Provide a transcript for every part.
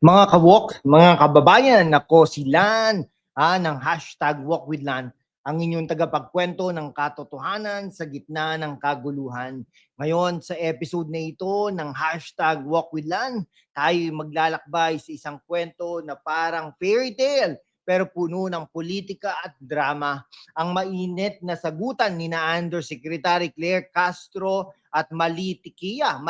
Mga kawok, mga kababayan, ako si Lan ng hashtag Walk with Lan, ang inyong tagapagkwento ng katotohanan sa gitna ng kaguluhan. Ngayon sa episode na ito ng hashtag Walk with Lan, tayo maglalakbay sa isang kwento na parang fairy tale pero puno ng politika at drama. Ang mainit na sagutan ni na Undersecretary Claire Castro at Malutikia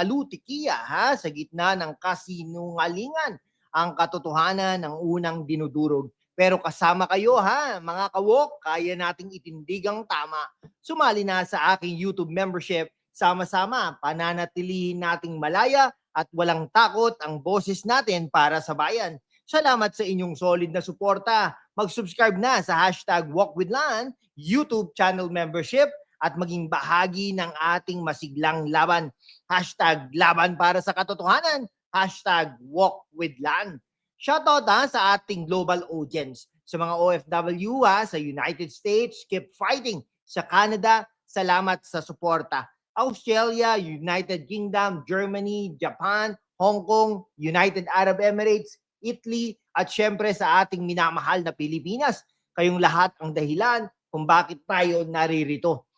sa gitna ng kasinungalingan ang katotohanan ng unang dinudurog. Pero kasama kayo mga kawok, kaya nating itindig ang tama. Sumali na sa aking YouTube membership. Sama-sama, pananatilihin nating malaya at walang takot ang boses natin para sa bayan. Salamat sa inyong solid na suporta. Mag-subscribe na sa hashtag WalkWithLan, YouTube channel membership at maging bahagi ng ating masiglang laban. Hashtag laban para sa katotohanan. Hashtag Walk with Lan. Shoutout sa ating global audience. Sa mga OFW sa United States, keep fighting. Sa Canada, salamat sa suporta. Australia, United Kingdom, Germany, Japan, Hong Kong, United Arab Emirates, Italy, at syempre sa ating minamahal na Pilipinas. Kayong lahat ang dahilan kung bakit tayo naririto.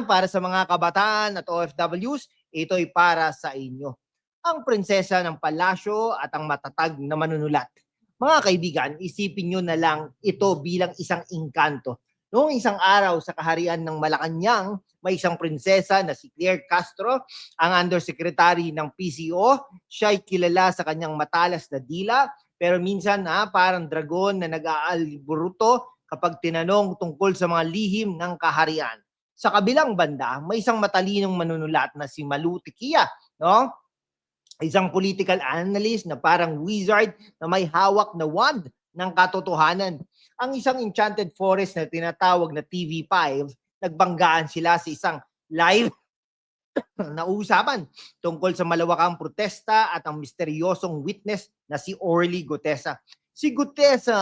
Para sa mga kabataan at OFWs, ito'y para sa inyo. Ang prinsesa ng palasyo at ang matatag na manunulat. Mga kaibigan, isipin nyo na lang ito bilang isang engkanto. Noong isang araw sa kaharian ng Malacanang, may isang prinsesa na si Claire Castro, ang undersecretary ng PCO. Siya'y kilala sa kanyang matalas na dila, pero minsan parang dragon na nag-aalburuto kapag tinanong tungkol sa mga lihim ng kaharian. Sa kabilang banda, may isang matalinong manunulat na si Malutikia, no? Isang political analyst na parang wizard na may hawak na wand ng katotohanan. Ang isang enchanted forest na tinatawag na TV5, nagbanggaan sila sa isang live na usapan tungkol sa malawakang protesta at ang misteryosong witness na si Orly Gutesa. Si Gutesa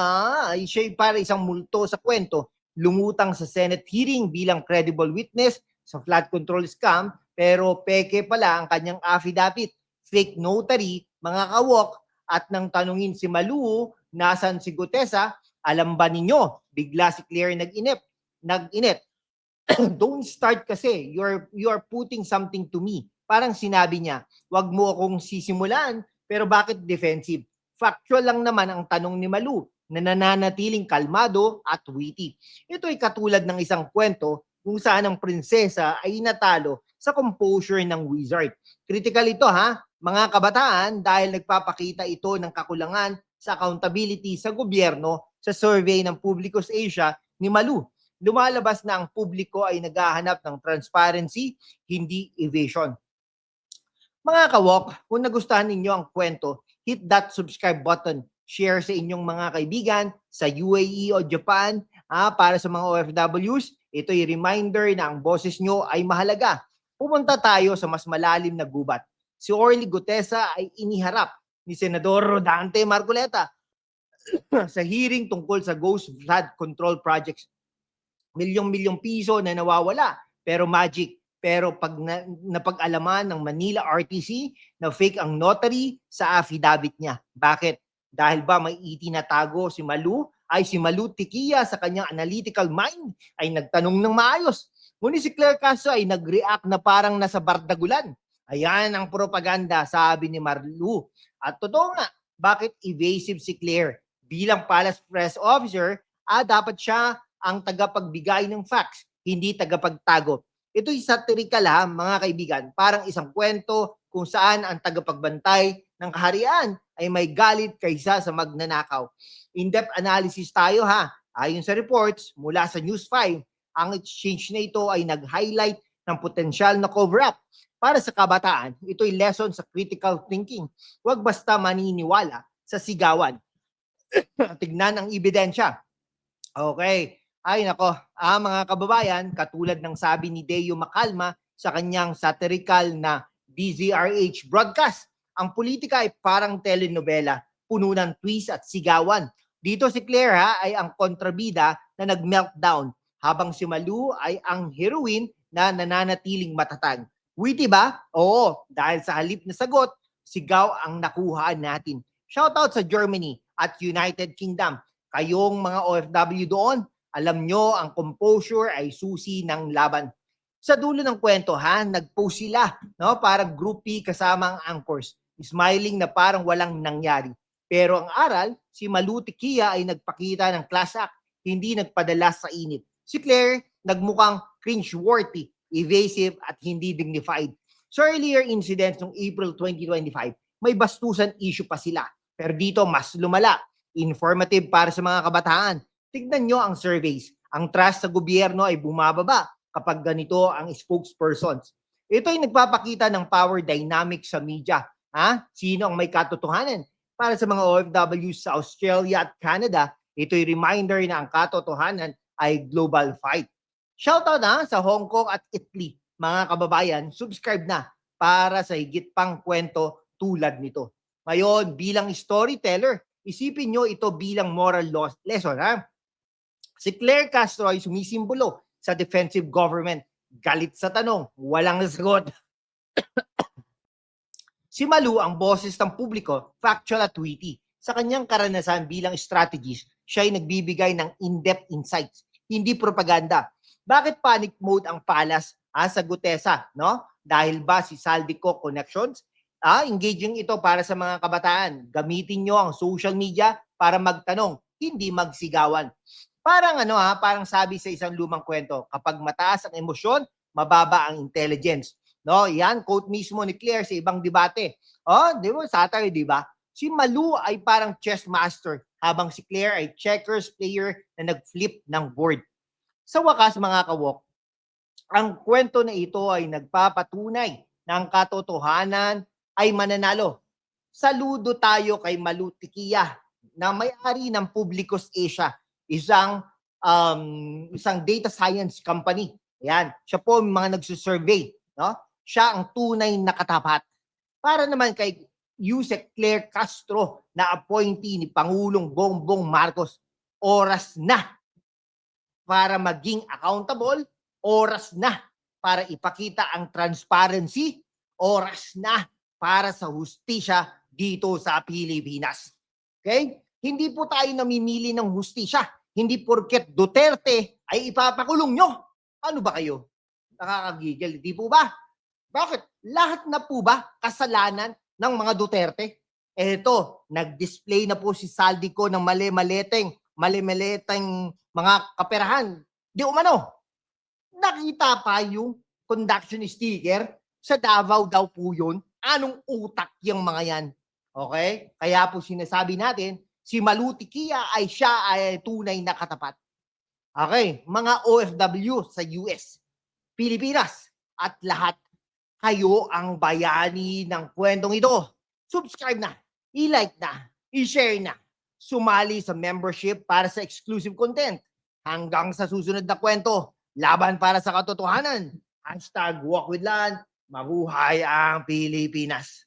ay siya'y para isang multo sa kwento, lumutang sa Senate hearing bilang credible witness sa flood control scam, pero peke pala ang kanyang affidavit. Fake notary, mga kawok, at nang tanungin si Malu, nasan si Gutesa, alam ba ninyo, bigla si Claire nag-init. Don't start kasi, you're putting something to me. Parang sinabi niya, wag mo akong sisimulan, pero bakit defensive? Factual lang naman ang tanong ni Malu, na nananatiling kalmado at witty. Ito ay katulad ng isang kwento kung saan ang prinsesa ay natalo sa composure ng wizard. Critical ito mga kabataan, dahil nagpapakita ito ng kakulangan sa accountability sa gobyerno sa survey ng Publicus Asia ni Malu. Lumalabas na ang publiko ay naghahanap ng transparency, hindi evasion. Mga kawok, kung nagustuhan ninyo ang kwento, hit that subscribe button. Share sa inyong mga kaibigan sa UAE o Japan. Para sa mga OFWs, ito'y reminder na ang boses nyo ay mahalaga. Pumunta tayo sa mas malalim na gubat. Si Orly Gutesa ay iniharap ni Senador Rodante Marcoleta sa hearing tungkol sa ghost flood control projects. Milyong-milyong piso na nawawala, pero magic. Pero pag napag-alaman ng Manila RTC na fake ang notary sa affidavit niya. Bakit? Dahil ba may itinatago si Malutikia sa kanyang analytical mind ay nagtanong ng maayos. Ngunit si Claire Castro ay nag-react na parang nasa bardagulan. Ayan ang propaganda, sabi ni Marlu. At totoo nga, bakit evasive si Claire? Bilang palace press officer, dapat siya ang tagapagbigay ng facts, hindi tagapagtago. Ito'y satirical mga kaibigan, parang isang kwento kung saan ang tagapagbantay ng kaharian ay may galit kaysa sa magnanakaw. In-depth analysis tayo Ayon sa reports mula sa News 5, ang exchange na ito ay nag-highlight ng potensyal na cover-up. Para sa kabataan, ito'y lesson sa critical thinking. Huwag basta maniniwala sa sigawan. Tignan ang ebidensya. Okay. Ay nako, mga kababayan, katulad ng sabi ni Deo Macalma sa kanyang satirical na DZRH broadcast, ang politika ay parang telenovela, puno ng twist at sigawan. Dito si Claire ay ang kontrabida na nag-meltdown, habang si Malu ay ang heroine na nananatiling matatag. Witty ba? Oo, dahil sa halip na sagot, sigaw ang nakuha natin. Shoutout sa Germany at United Kingdom. Kayong mga OFW doon, alam nyo ang composure ay susi ng laban. Sa dulo ng kwento nag-post sila, no, para groupie kasama ang anchors, smiling na parang walang nangyari. Pero ang aral, si Maluti Kia ay nagpakita ng class act, hindi nagpadala sa init. Si Claire nagmukhang cringe-worthy, evasive at hindi dignified. So earlier incidents noong April 2025, may bastusan issue pa sila. Pero dito mas lumala, informative para sa mga kabataan. Tignan nyo ang surveys. Ang trust sa gobyerno ay bumababa kapag ganito ang spokespersons. Ito ay nagpapakita ng power dynamic sa media. Sino ang may katotohanan? Para sa mga OFWs sa Australia at Canada, ito'y reminder na ang katotohanan ay global fight. Shoutout sa Hong Kong at Italy. Mga kababayan, subscribe na para sa higit pang kwento tulad nito. Ngayon, bilang storyteller, isipin nyo ito bilang moral lesson. Si Claire Castro ay sumisimbolo sa defensive government. Galit sa tanong, walang sagot. Si Malu, ang boses ng publiko, factual at witty. Sa kanyang karanasan bilang strategist, siya ay nagbibigay ng in-depth insights, hindi propaganda. Bakit panic mode ang palas sa Gutesa? No? Dahil ba si Saldico connections? Engaging ito para sa mga kabataan. Gamitin nyo ang social media para magtanong, hindi magsigawan. Parang parang sabi sa isang lumang kwento, kapag mataas ang emosyon, mababa ang intelligence. No, yan quote mismo ni Claire sa ibang debate. Di ba? Satire, di ba? Si Malu ay parang chess master habang si Claire ay checkers player na nag-flip ng board. Sa wakas mga kawok, ang kwento na ito ay nagpapatunay na ang katotohanan ay mananalo. Saludo tayo kay Malu Tikia na may-ari ng Publicus Asia, isang data science company. Yan, siya po mga nagsusurvey, no? Siya ang tunay na katapat. Para naman kay Yusek Claire Castro na appointee ni Pangulong Bongbong Marcos, oras na para maging accountable, oras na para ipakita ang transparency, oras na para sa hustisya dito sa Pilipinas. Okay? Hindi po tayo namimili ng hustisya. Hindi porket Duterte ay ipapakulong nyo. Ano ba kayo? Nakakagigil, di po ba? Bakit? Lahat na po ba kasalanan ng mga Duterte? Eto, nag-display na po si Saldico ng mali-maleteng mga kaperahan. Di umano. Nakita pa yung conduction sticker sa Davao daw po yun. Anong utak yung mga yan? Okay? Kaya po sinasabi natin, si Malu Tikia ay siya ay tunay na katapat. Okay, mga OFW sa US, Pilipinas, at lahat, kayo ang bayani ng kwentong ito. Subscribe na, i-like na, i-share na, sumali sa membership para sa exclusive content. Hanggang sa susunod na kwento, laban para sa katotohanan. #WalkWithLan, mabuhay ang Pilipinas.